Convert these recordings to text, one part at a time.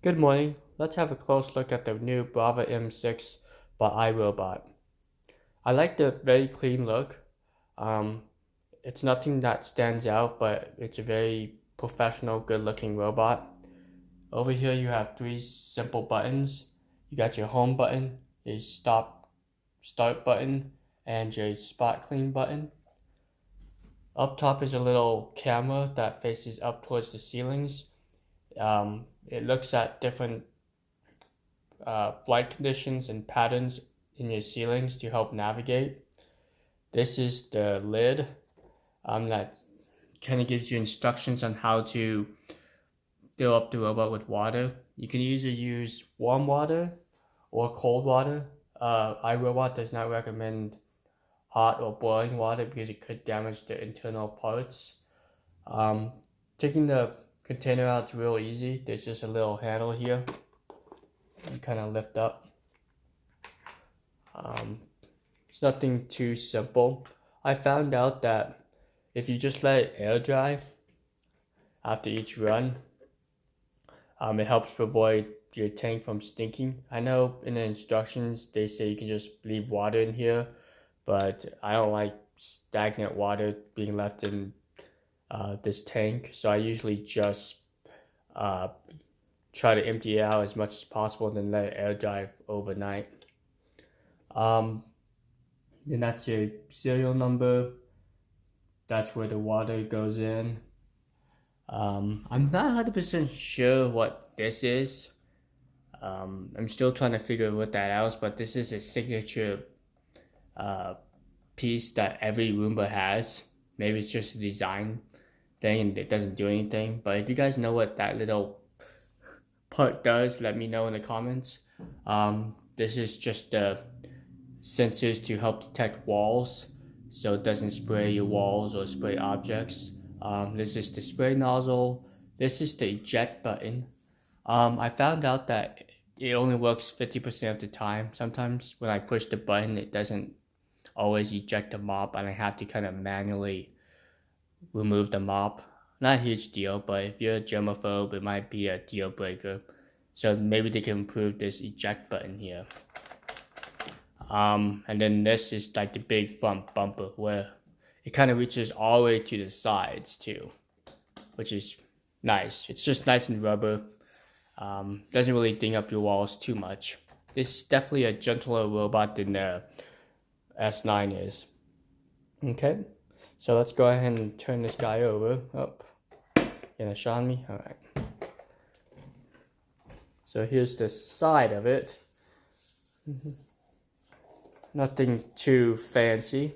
Good morning. Let's have a close look at the new Braava M6 by iRobot. I like the very clean look. Um, it's nothing that stands out, but it's a very professional, good-looking robot. Over here you have three simple buttons. You got your home button, a start button, and your spot clean button. Up top is a little camera that faces up towards the ceilings. It looks at different light conditions and patterns in your ceilings to help navigate. This is the lid that kind of gives you instructions on how to fill up the robot with water. You can either use warm water or cold water. iRobot does not recommend hot or boiling water because it could damage the internal parts. Taking the container out is real easy. There's just a little handle here. You kind of lift up. It's nothing too simple. I found out that if you just let it air dry after each run, it helps avoid your tank from stinking. I know in the instructions they say you can just leave water in here, but I don't like stagnant water being left in this tank, so I usually just try to empty it out as much as possible and then let it air dry overnight. Then that's your serial number. That's where the water goes in. I'm not 100% sure what this is. I'm still trying to figure what that out is, but this is a signature piece that every Roomba has. Maybe it's just a design thing and it doesn't do anything, but if you guys know what that little part does, let me know in the comments. This is just the sensors to help detect walls so it doesn't spray your walls or spray objects. This is the spray nozzle. This is the eject button. I found out that it only works 50% of the time. Sometimes when I push the button, it doesn't always eject the mop and I have to kind of manually remove the mop. Not a huge deal, but if you're a germaphobe, it might be a deal breaker. So maybe they can improve this eject button here. And then this is like the big front bumper where it kind of reaches all the way to the sides too, which is nice. It's just nice and rubber. Doesn't really ding up your walls too much. This is definitely a gentler robot than the S9 is. Okay, so let's go ahead and turn this guy over. Oh, you gonna show me? All right. So here's the side of it. Nothing too fancy.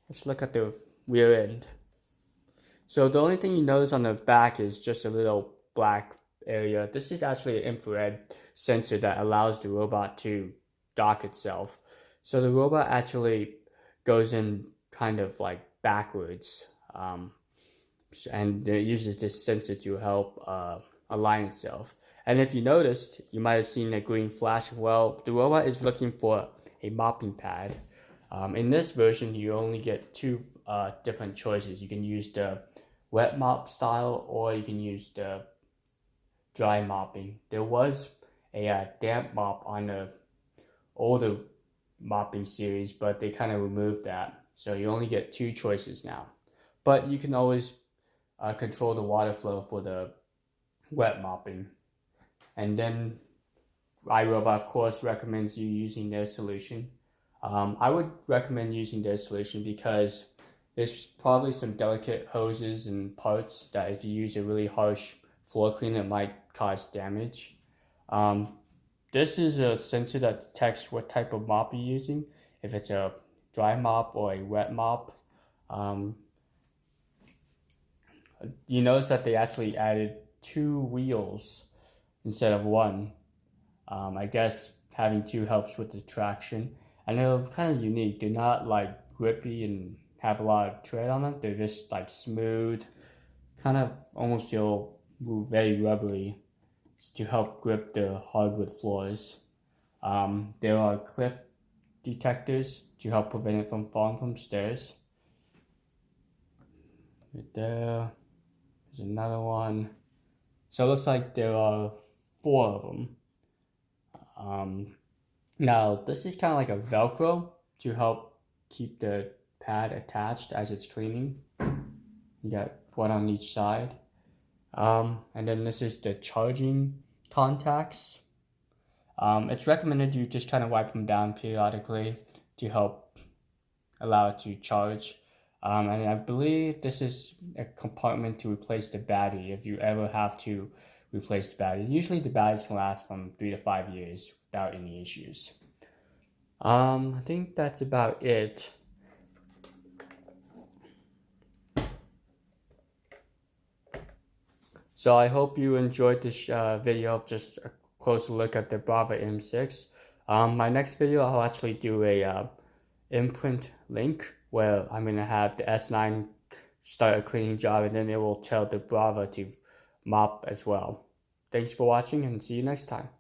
Let's look at the rear end. So the only thing you notice on the back is just a little black area. This is actually an infrared sensor that allows the robot to dock itself. So the robot actually goes in kind of like backwards, and it uses this sensor to help align itself. And if you noticed, you might have seen a green flash. Well, the robot is looking for a mopping pad. In this version, you only get two different choices. You can use the wet mop style or you can use the dry mopping. There was a damp mop on the older mopping series, but they kind of removed that. So you only get two choices now. But you can always control the water flow for the wet mopping. And then iRobot, of course, recommends you using their solution. I would recommend using their solution because there's probably some delicate hoses and parts that if you use a really harsh floor cleaner, it might cause damage. This is a sensor that detects what type of mop you're using, if it's a dry mop or a wet mop. You notice that they actually added 2 wheels instead of 1. I guess having 2 helps with the traction. And they're kind of unique. They're not like grippy and have a lot of tread on them. They're just like smooth, kind of almost feel very rubbery to help grip the hardwood floors. There are cliff detectors to help prevent it from falling from stairs. Right there's another one. So it looks like there are 4 of them. Now this is kind of like a Velcro to help keep the pad attached as it's cleaning. You got one on each side. And then this is the charging contacts. It's recommended you just kind of wipe them down periodically to help allow it to charge. And I believe this is a compartment to replace the battery if you ever have to replace the battery. Usually the batteries can last from 3 to 5 years without any issues. I think that's about it. So I hope you enjoyed this video of just a closer look at the Braava M6. My next video I'll actually do a imprint link where I'm going to have the S9 start a cleaning job, and then it will tell the Braava to mop as well. Thanks for watching, and see you next time.